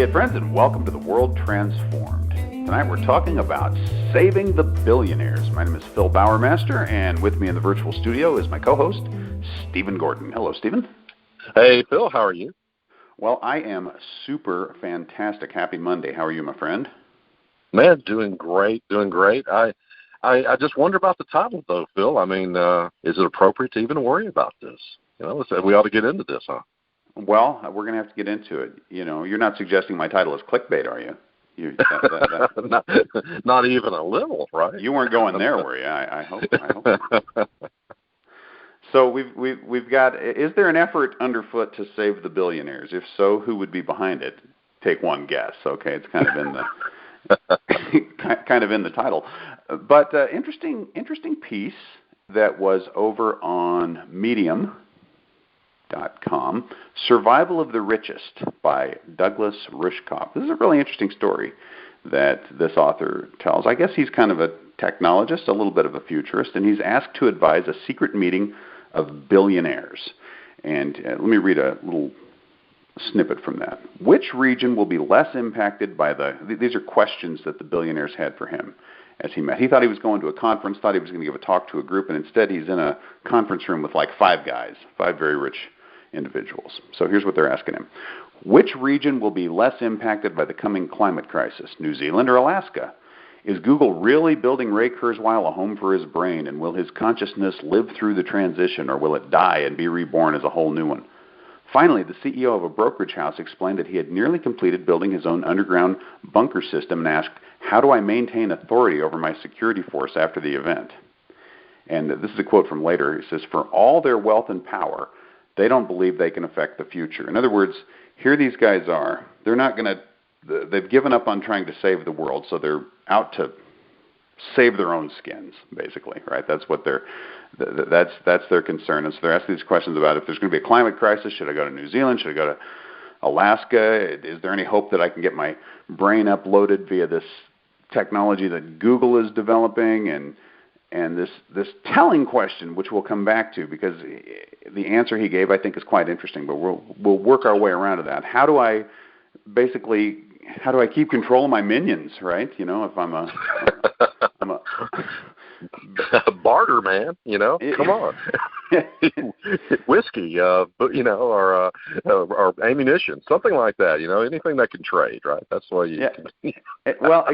Idiot friends, and welcome to The World Transformed. Tonight we're talking about saving the billionaires. My name is Phil Bowermaster, and with me in the virtual studio is my co-host, Stephen Gordon. Hello, Stephen. Hey, Phil, how are you? Well, I am super fantastic. Happy Monday. How are you, my friend? Man, doing great. I just wonder about the title, though, Phil. I mean, is it appropriate to even worry about this? You know, we ought to get into this, huh? Well, we're going to have to get into it. You know, you're not suggesting my title is clickbait, are you? Not even a little, right? You weren't going there, were you? I hope. So we've got. Is there an effort underfoot to save the billionaires? If so, who would be behind it? Take one guess. Okay, it's kind of in the title, but interesting piece that was over on Medium.com. Survival of the Richest by Douglas Rushkoff. This is a really interesting story that this author tells. I guess he's kind of a technologist, a little bit of a futurist, and he's asked to advise a secret meeting of billionaires. And let me read a little snippet from that. Which region will be less impacted by these are questions that the billionaires had for him as he met. He thought he was going to a conference, thought he was going to give a talk to a group, and instead he's in a conference room with like five very rich individuals. So here's what they're asking him. Which region will be less impacted by the coming climate crisis, New Zealand or Alaska? Is Google really building Ray Kurzweil a home for his brain, and will his consciousness live through the transition, or will it die and be reborn as a whole new one? Finally, the CEO of a brokerage house explained that he had nearly completed building his own underground bunker system and asked, how do I maintain authority over my security force after the event? And this is a quote from later. He says, for all their wealth and power, they don't believe they can affect the future. In other words, here these guys are. They're not going to. They've given up on trying to save the world, so they're out to save their own skins, basically, right? That's what that's their concern. And so they're asking these questions about if there's going to be a climate crisis, should I go to New Zealand? Should I go to Alaska? Is there any hope that I can get my brain uploaded via this technology that Google is developing? And this telling question, which we'll come back to, because the answer he gave, I think, is quite interesting, but we'll work our way around to that. How do I keep control of my minions, right? You know, if I'm a barter man, you know, come on, whiskey, or ammunition, something like that. You know, anything that can trade, right? That's why you. Yeah. Well,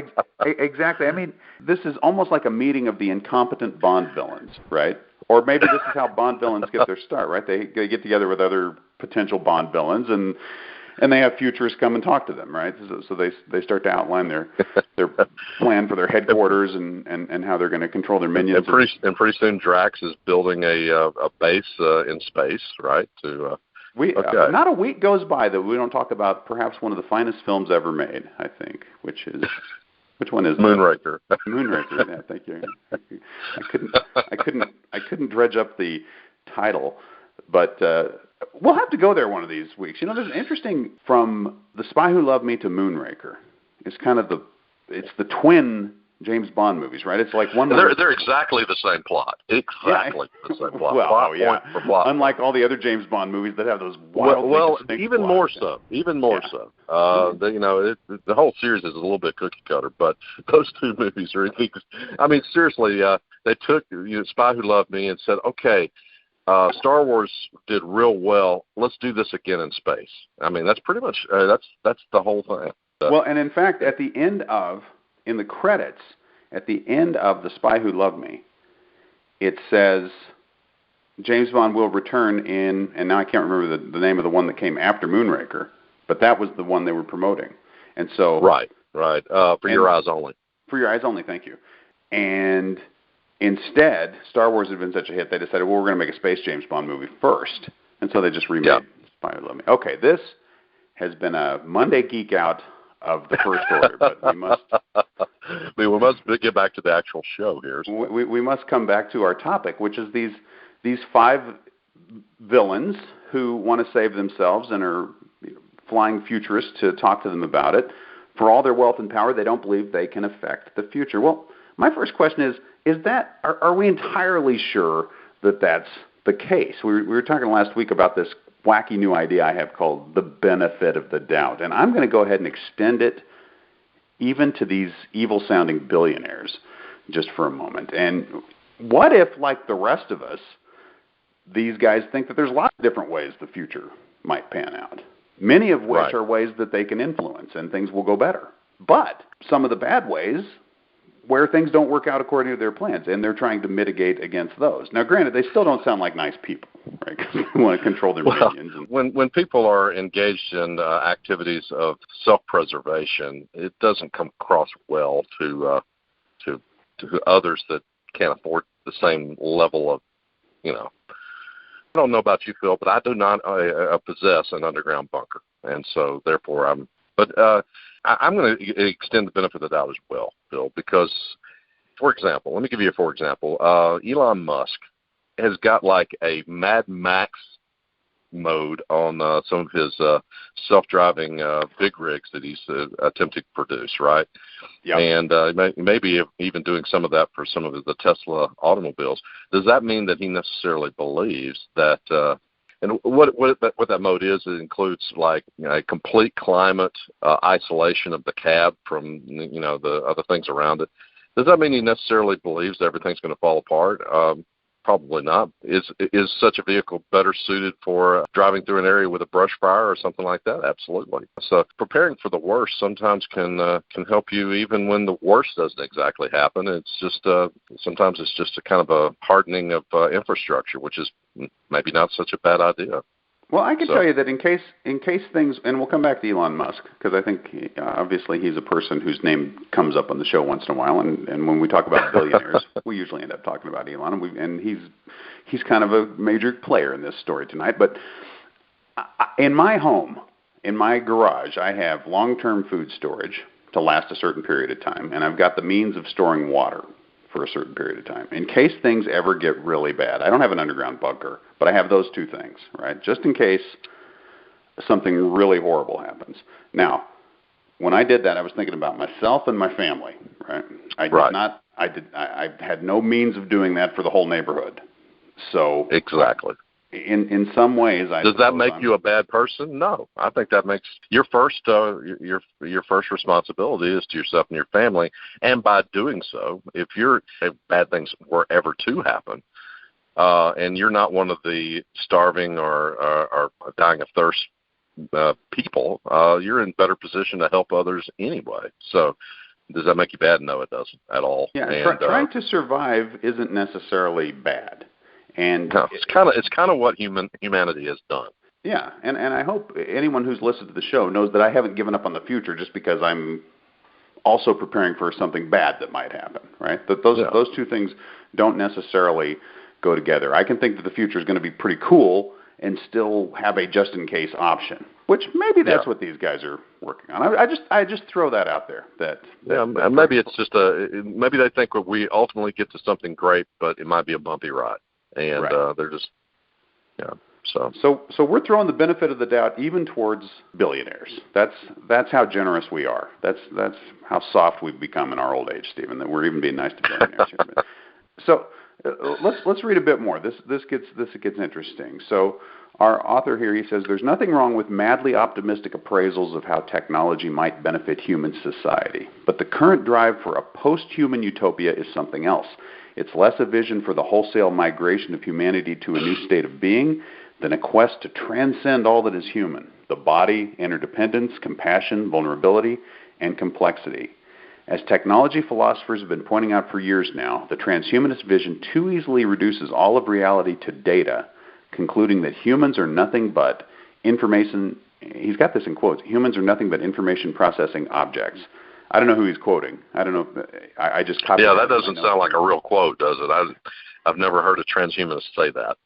exactly. I mean, this is almost like a meeting of the incompetent Bond villains, right? Or maybe this is how Bond villains get their start, right? They get together with other potential Bond villains and they have futurists come and talk to them, right? So they start to outline their plan for their headquarters and how they're going to control their minions. And pretty soon Drax is building a base in space, right? Not a week goes by that we don't talk about perhaps one of the finest films ever made, I think, which one is Moonraker. Moonraker. Yeah, thank you. I couldn't dredge up the title, but we'll have to go there one of these weeks. You know, there's interesting from The Spy Who Loved Me to Moonraker. It's kind of the twin James Bond movies, right? It's like one. They're exactly the same plot. Exactly the same plot. Well, yeah. Unlike all the other James Bond movies that have those wild. Even more so. So. The whole series is a little bit cookie cutter, but those two movies are. I mean, seriously, they took Spy Who Loved Me and said, okay. Star Wars did real well. Let's do this again in space. I mean, that's pretty much that's the whole thing. Well, and in fact, in the credits, at the end of The Spy Who Loved Me, it says James Bond will return in, and now I can't remember the name of the one that came after Moonraker, but that was the one they were promoting. And so right. For your eyes only. For your eyes only. Thank you. And instead, Star Wars had been such a hit, they decided, well, we're going to make a space James Bond movie first. And so they just remade Spy Who Loved Me. Okay, this has been a Monday geek out of the first order, but we must get back to the actual show here. We must come back to our topic, which is these five villains who want to save themselves and are flying futurists to talk to them about it. For all their wealth and power, they don't believe they can affect the future. Well, my first question is are we entirely sure that that's the case? We were talking last week about this wacky new idea I have called the benefit of the doubt. And I'm going to go ahead and extend it even to these evil-sounding billionaires just for a moment. And what if, like the rest of us, these guys think that there's lots of different ways the future might pan out, many of which are ways that they can influence and things will go better. But some of the bad ways where things don't work out according to their plans, and they're trying to mitigate against those. Now, granted, they still don't sound like nice people, right? Because they want to control their minions. And when people are engaged in activities of self-preservation, it doesn't come across well to others that can't afford the same level of, I don't know about you, Phil, but I do not possess an underground bunker, and so therefore I'm going to extend the benefit of the doubt as well, Phil, because, for example, let me give you a for example. Elon Musk has got like a Mad Max mode on some of his self-driving big rigs that he's attempting to produce, right? Yeah. And maybe even doing some of that for some of the Tesla automobiles. Does that mean that he necessarily believes that and what that mode is, it includes like a complete climate isolation of the cab from the other things around it. Does that mean he necessarily believes that everything's going to fall apart? Probably not. Is such a vehicle better suited for driving through an area with a brush fire or something like that? Absolutely. So preparing for the worst sometimes can help you even when the worst doesn't exactly happen. It's just sometimes it's just a kind of a hardening of infrastructure, which is maybe not such a bad idea. Well, I can tell you that in case things, and we'll come back to Elon Musk, because I think obviously he's a person whose name comes up on the show once in a while, and when we talk about billionaires, we usually end up talking about Elon, and he's kind of a major player in this story tonight. But in my home, in my garage, I have long-term food storage to last a certain period of time, and I've got the means of storing water for a certain period of time, in case things ever get really bad. I don't have an underground bunker, but I have those two things, right? Just in case something really horrible happens. Now, when I did that, I was thinking about myself and my family, right? I had no means of doing that for the whole neighborhood. So exactly. In some ways, does that make you a bad person? No, I think that makes your first responsibility is to yourself and your family, and by doing so, if bad things were ever to happen, and you're not one of the starving or dying of thirst people, you're in better position to help others anyway. So, does that make you bad? No, it doesn't at all. Yeah, and trying to survive isn't necessarily bad. And no, it's kind of what humanity has done. Yeah, and I hope anyone who's listened to the show knows that I haven't given up on the future just because I'm also preparing for something bad that might happen, right? That those two things don't necessarily go together. I can think that the future is going to be pretty cool and still have a just-in-case option, which maybe that's what these guys are working on. I just throw that out there. Maybe it's just maybe they think we ultimately get to something great, but it might be a bumpy ride. And they're just, So we're throwing the benefit of the doubt even towards billionaires. That's how generous we are. That's how soft we've become in our old age, Stephen. That we're even being nice to billionaires. So let's read a bit more. This gets interesting. So our author here, he says, there's nothing wrong with madly optimistic appraisals of how technology might benefit human society, but the current drive for a post-human utopia is something else. It's less a vision for the wholesale migration of humanity to a new state of being than a quest to transcend all that is human, the body, interdependence, compassion, vulnerability, and complexity. As technology philosophers have been pointing out for years now, the transhumanist vision too easily reduces all of reality to data, concluding that humans are nothing but information. He's got this in quotes. Humans are nothing but information processing objects. I don't know who he's quoting. I don't know. I just copied. Yeah, that doesn't sound like a real quote, does it? I've never heard a transhumanist say that.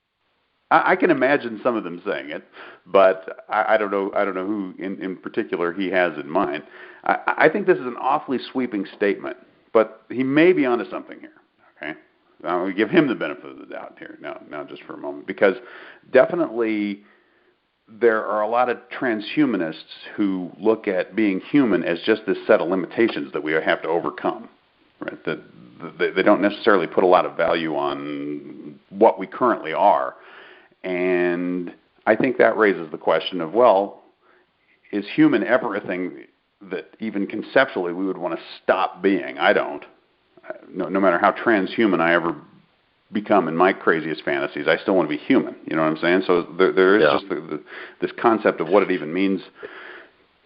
I can imagine some of them saying it, but I don't know. I don't know who in particular he has in mind. I think this is an awfully sweeping statement, but he may be onto something here. Okay, I'll give him the benefit of the doubt here. Now, just for a moment, because definitely there are a lot of transhumanists who look at being human as just this set of limitations that we have to overcome, right? That they don't necessarily put a lot of value on what we currently are. And I think that raises the question of, well, is human everything that even conceptually we would want to stop being? I don't. No matter how transhuman I ever become in my craziest fantasies, I still want to be human. You know what I'm saying? So there is just this concept of what it even means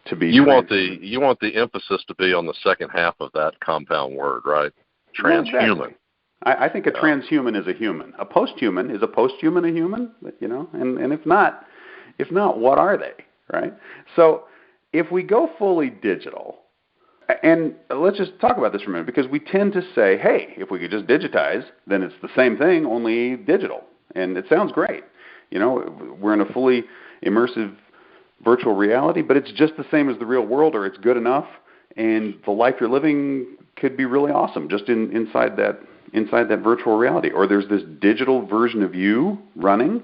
to be. You want the emphasis to be on the second half of that compound word, right? Transhuman. Well, exactly. I think a transhuman is a human. A posthuman is a posthuman a human? You know, and if not, what are they? Right? So if we go fully digital. And let's just talk about this for a minute, because we tend to say, hey, if we could just digitize, then it's the same thing, only digital. And it sounds great. You know, we're in a fully immersive virtual reality, but it's just the same as the real world, or it's good enough, and the life you're living could be really awesome just inside that virtual reality. Or there's this digital version of you running,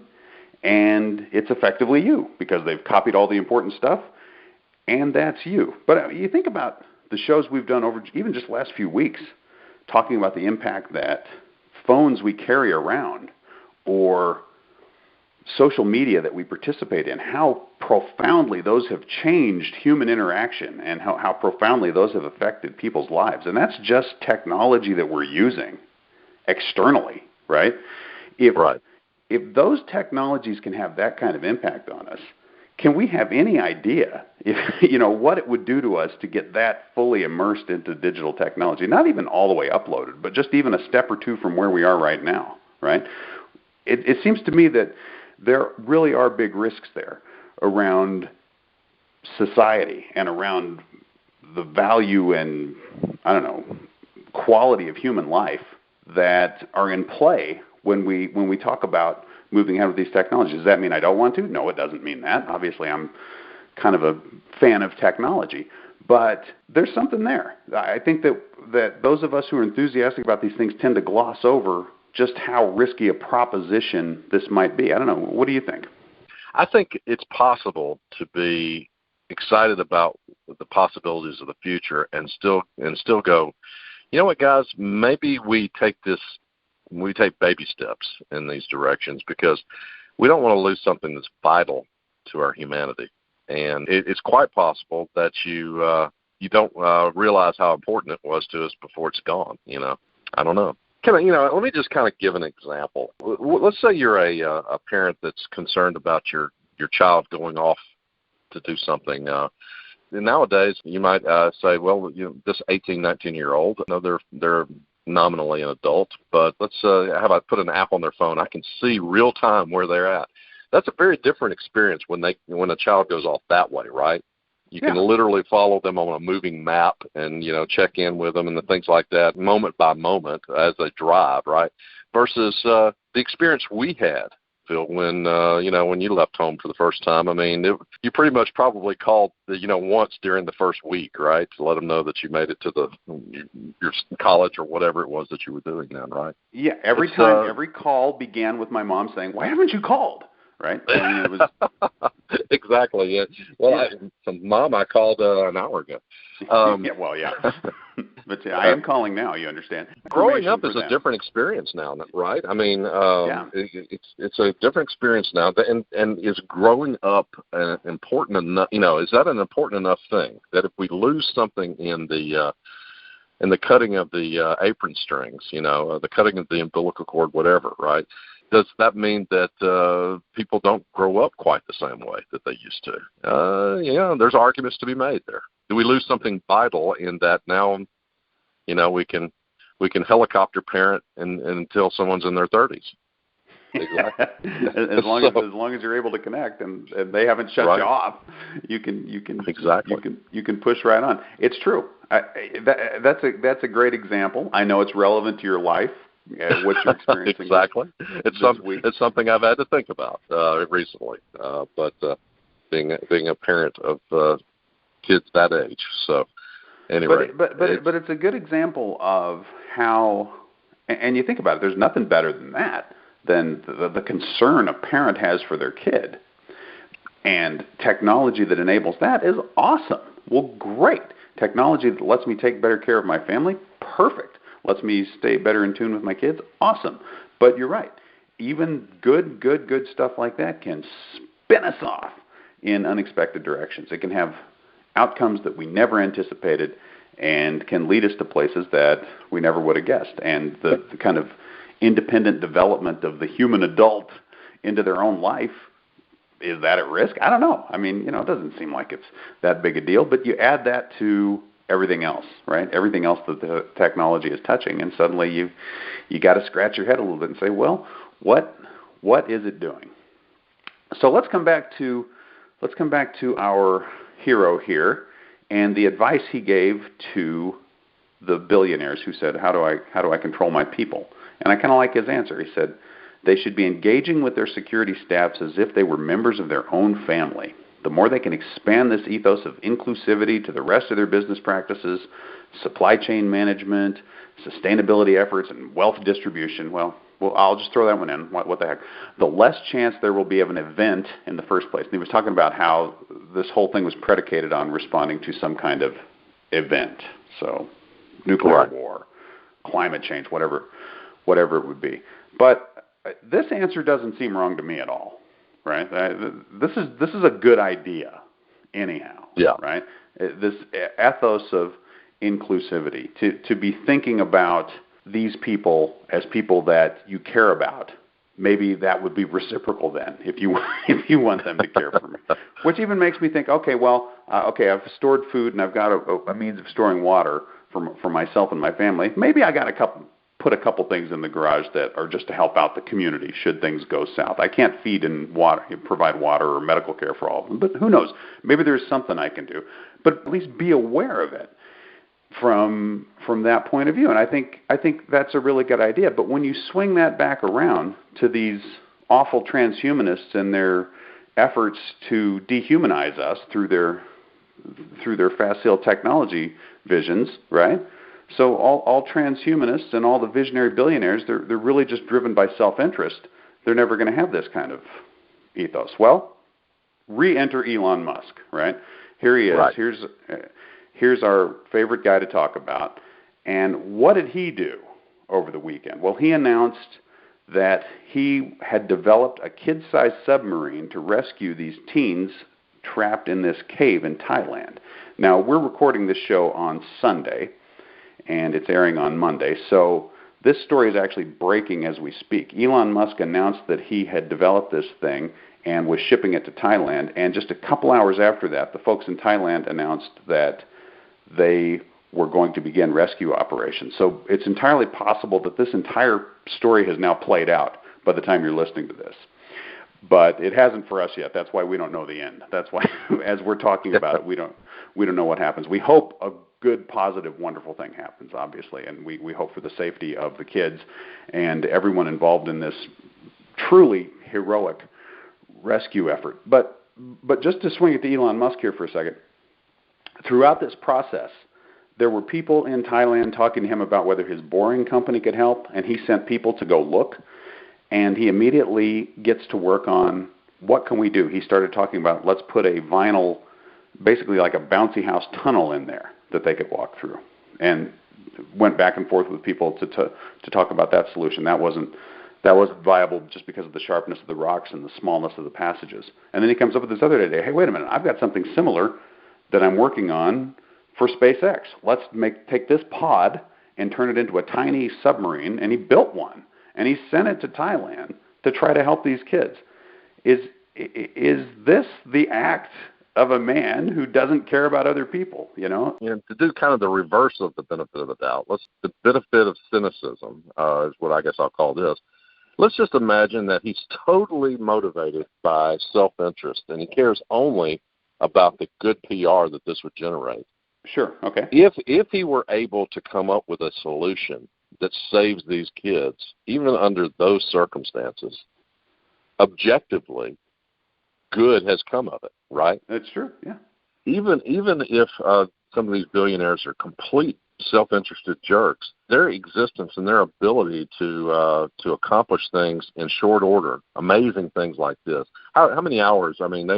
and it's effectively you, because they've copied all the important stuff, and that's you. But you think about the shows we've done over even just the last few weeks, talking about the impact that phones we carry around or social media that we participate in, how profoundly those have changed human interaction and how profoundly those have affected people's lives. And that's just technology that we're using externally, right? If those technologies can have that kind of impact on us, can we have any idea what it would do to us to get that fully immersed into digital technology? Not even all the way uploaded, but just even a step or two from where we are right now, right? It seems to me that there really are big risks there around society and around the value and, quality of human life that are in play when we talk about moving ahead with these technologies. Does that mean I don't want to? No, it doesn't mean that. Obviously, I'm kind of a fan of technology. But there's something there. I think that those of us who are enthusiastic about these things tend to gloss over just how risky a proposition this might be. I don't know. What do you think? I think it's possible to be excited about the possibilities of the future and still go, you know what, guys, maybe we take baby steps in these directions, because we don't want to lose something that's vital to our humanity. And it's quite possible that you don't realize how important it was to us before it's gone. I don't know. Let me just kind of give an example. Let's say you're a parent that's concerned about your child going off to do something. Nowadays, you might say, well, this 18, 19-year-old, they're nominally an adult, but let's how about put an app on their phone? I can see real time where they're at. That's a very different experience when a child goes off that way, right? You can literally follow them on a moving map and check in with them and the things like that, moment by moment as they drive, right? Versus the experience we had, Phil, when you left home for the first time. I mean, you pretty much probably called once during the first week, right, to let them know that you made it to your college or whatever it was that you were doing then, right? Yeah, every call began with my mom saying, "Why haven't you called?" Right? I mean, it was exactly. Yeah. Well, Mom, I called an hour ago. But I am calling now. You understand? Growing up is a different experience now, right? I mean, it's a different experience now. And is growing up important enough? Is that an important enough thing that if we lose something in the cutting of the apron strings, the cutting of the umbilical cord, whatever, right? Does that mean that people don't grow up quite the same way that they used to? There's arguments to be made there. Do we lose something vital in that now? We can helicopter parent until someone's in their 30s. Exactly. as long as you're able to connect and they haven't shut you off, you can exactly. You can push right on. It's true. That's a great example. I know it's relevant to your life. What you're experiencing. Exactly. It's something I've had to think about recently. But being a parent of kids that age, so anyway. But it's a good example of how, and you think about it. There's nothing better than that, than the concern a parent has for their kid, and technology that enables that is awesome. Well, great. Technology that lets me take better care of my family, perfect. Lets me stay better in tune with my kids, awesome. But you're right. Even good stuff like that can spin us off in unexpected directions. It can have outcomes that we never anticipated and can lead us to places that we never would have guessed. And the kind of independent development of the human adult into their own life, is that at risk? I don't know. I mean, it doesn't seem like it's that big a deal, but you add that to everything else, right? Everything else that the technology is touching, and suddenly you got to scratch your head a little bit and say, well, what is it doing? So let's come back to our hero here and the advice he gave to the billionaires who said, how do I control my people? And I kind of like his answer. He said, they should be engaging with their security staffs as if they were members of their own family. The more they can expand this ethos of inclusivity to the rest of their business practices, supply chain management, sustainability efforts, and wealth distribution, well, I'll just throw that one in. What the heck? The less chance there will be of an event in the first place. And he was talking about how this whole thing was predicated on responding to some kind of event. So nuclear war, climate change, whatever it would be. But this answer doesn't seem wrong to me at all, right? This is a good idea anyhow, right? This ethos of inclusivity, to be thinking about these people as people that you care about. Maybe that would be reciprocal then, if you want them to care for me. Which even makes me think, I've stored food and I've got a means of storing water for myself and my family. Maybe I got put a couple things in the garage that are just to help out the community should things go south. I can't feed and provide water or medical care for all of them, but who knows? Maybe there's something I can do. But at least be aware of it from that point of view. And I think that's a really good idea. But when you swing that back around to these awful transhumanists and their efforts to dehumanize us through their facile technology visions, right? So all transhumanists and all the visionary billionaires, they're really just driven by self-interest. They're never going to have this kind of ethos. Well, re-enter Elon Musk, right? Here he is. Right. Here's our favorite guy to talk about. And what did he do over the weekend? Well, he announced that he had developed a kid-sized submarine to rescue these teens trapped in this cave in Thailand. Now, we're recording this show on Sunday, and it's airing on Monday. So this story is actually breaking as we speak. Elon Musk announced that he had developed this thing and was shipping it to Thailand. And just a couple hours after that, the folks in Thailand announced that they were going to begin rescue operations. So it's entirely possible that this entire story has now played out by the time you're listening to this. But it hasn't for us yet. That's why we don't know the end. That's why, as we're talking about it, we don't know what happens. We hope a good, positive, wonderful thing happens, obviously, and we hope for the safety of the kids and everyone involved in this truly heroic rescue effort. But just to swing it to Elon Musk here for a second, throughout this process, there were people in Thailand talking to him about whether his boring company could help, and he sent people to go look, and he immediately gets to work on what can we do. He started talking about let's put a vinyl, basically like a bouncy house tunnel in there that they could walk through, and went back and forth with people to talk about that solution. That wasn't viable just because of the sharpness of the rocks and the smallness of the passages. And then he comes up with this other idea. Hey, wait a minute, I've got something similar that I'm working on for SpaceX. Let's take this pod and turn it into a tiny submarine, and he built one, and he sent it to Thailand to try to help these kids. Is this the act of a man who doesn't care about other people, And to do kind of the reverse of the benefit of the doubt, the benefit of cynicism is what I guess I'll call this. Let's just imagine that he's totally motivated by self-interest, and he cares only about the good PR that this would generate. Sure, okay. If he were able to come up with a solution that saves these kids, even under those circumstances, objectively, good has come of it, right? That's true, yeah. Even if some of these billionaires are complete self-interested jerks, their existence and their ability to accomplish things in short order, amazing things like this. How many hours? I mean,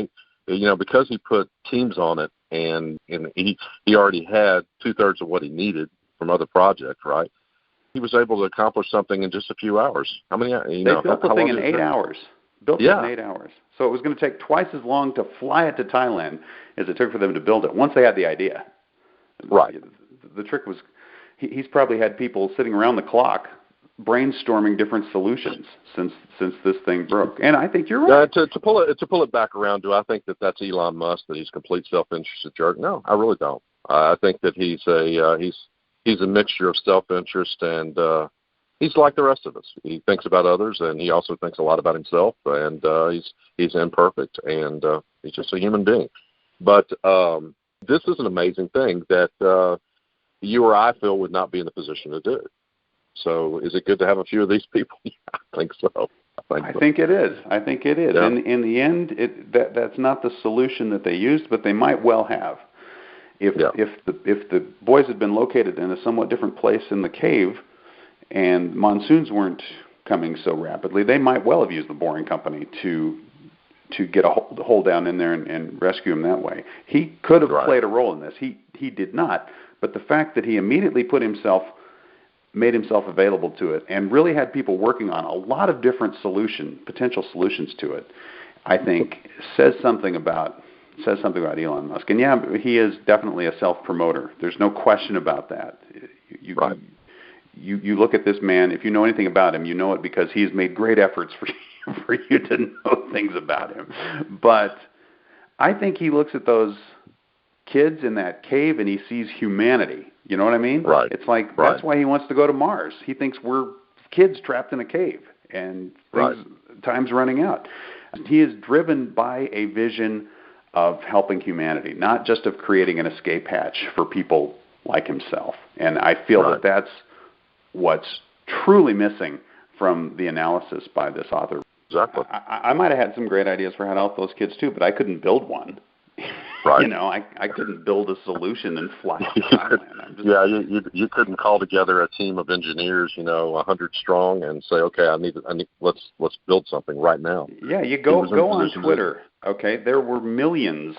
because he put teams on it, and he already had 2/3 of what he needed from other projects, right? He was able to accomplish something in just a few hours. How many? They built the thing in 8 hours. Built it in 8 hours. So it was going to take twice as long to fly it to Thailand as it took for them to build it, once they had the idea. Right. The trick was, he's probably had people sitting around the clock brainstorming different solutions since this thing broke. And I think you're right. To pull it back around, do I think that that's Elon Musk, that he's a complete self-interested jerk? No, I really don't. I think that he's a mixture of self-interest and he's like the rest of us. He thinks about others, and he also thinks a lot about himself. And he's imperfect, and he's just a human being. But this is an amazing thing that you or I feel would not be in the position to do. So is it good to have a few of these people? Yeah, I think so. I think it is. Yeah. And in the end, that's not the solution that they used, but they might well have. If the boys had been located in a somewhat different place in the cave, and monsoons weren't coming so rapidly, they might well have used the boring company to get a hole down in there and rescue him that way. He could have played a role in this. He did not. But the fact that he immediately made himself available to it and really had people working on a lot of different potential solutions to it, I think says something about Elon Musk. And yeah, he is definitely a self-promoter. There's no question about that. You look at this man, if you know anything about him, you know it because he's made great efforts for you to know things about him. But I think he looks at those kids in that cave and he sees humanity. You know what I mean? Right. It's like that's why he wants to go to Mars. He thinks we're kids trapped in a cave and time's running out. He is driven by a vision of helping humanity, not just of creating an escape hatch for people like himself. And I feel that that's what's truly missing from the analysis by this author. Exactly. I might have had some great ideas for how to help those kids too, but I couldn't build one. Right. You know, I couldn't build a solution and fly to Thailand. You couldn't call together a team of engineers, 100 strong, and say, okay, I need let's build something right now. Yeah, you go on Twitter. Okay, there were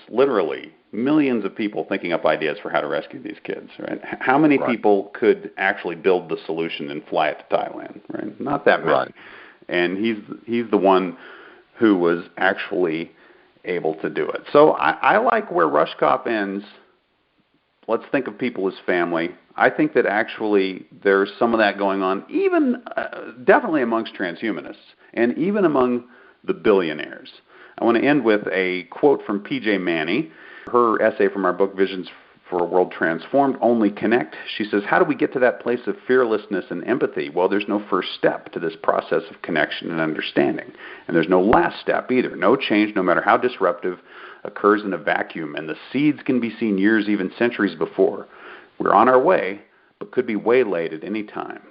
literally millions of people thinking up ideas for how to rescue these kids. Right? How many people could actually build the solution and fly it to Thailand? Right, not that many. Right. And he's the one who was actually able to do it. So I like where Rushkoff ends. Let's think of people as family. I think that actually there's some of that going on, even definitely amongst transhumanists and even among the billionaires. I want to end with a quote from P.J. Manny, her essay from our book, Visions for a World Transformed, Only Connect. She says, how do we get to that place of fearlessness and empathy? Well, there's no first step to this process of connection and understanding. And there's no last step either. No change, no matter how disruptive, occurs in a vacuum. And the seeds can be seen years, even centuries before. We're on our way, but could be waylaid at any time.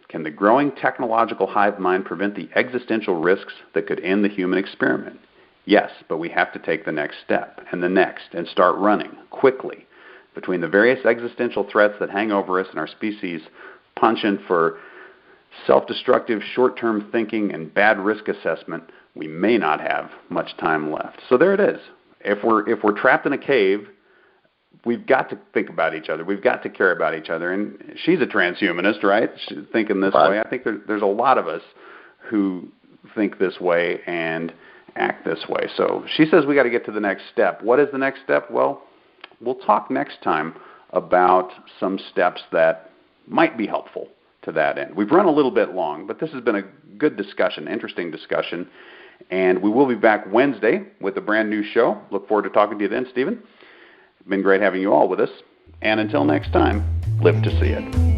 Can the growing technological hive mind prevent the existential risks that could end the human experiment? Yes, but we have to take the next step, and the next, and start running, quickly. Between the various existential threats that hang over us and our species' penchant for self-destructive short-term thinking and bad risk assessment, we may not have much time left. So there it is. If we're trapped in a cave, we've got to think about each other. We've got to care about each other. And she's a transhumanist, right? She's thinking this way. I think there's a lot of us who think this way and act this way. So she says we got to get to the next step. What is the next step? Well, we'll talk next time about some steps that might be helpful to that end. We've run a little bit long, but this has been a good discussion, interesting discussion, and we will be back Wednesday with a brand new show. Look forward to talking to you then, Stephen. It's been great having you all with us, and until next time, live to see it.